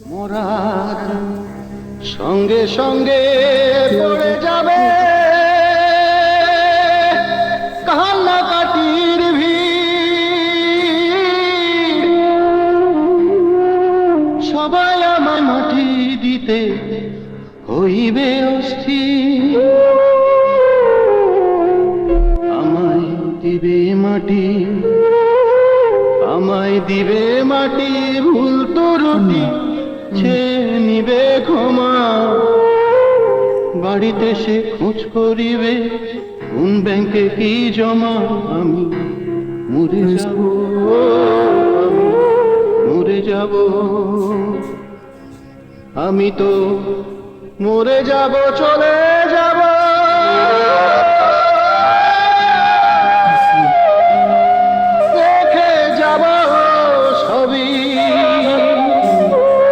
মরার সঙ্গে সঙ্গে পড়ে যাবে কান্নাকাটির ভিড়। সবাই আমায় মাটি দিতে হইবে অস্থির। আমায় দিবে মাটি, আমায় দিবে মাটি, ভুল তো রুটি ছেয়ে নিবে ক্ষমা। বাড়িতে সে খোঁজ করিবে কোন ব্যাংকে কি জমা। আমি মরে যাব, আমি মরে যাব, আমি তো মরে যাব চলে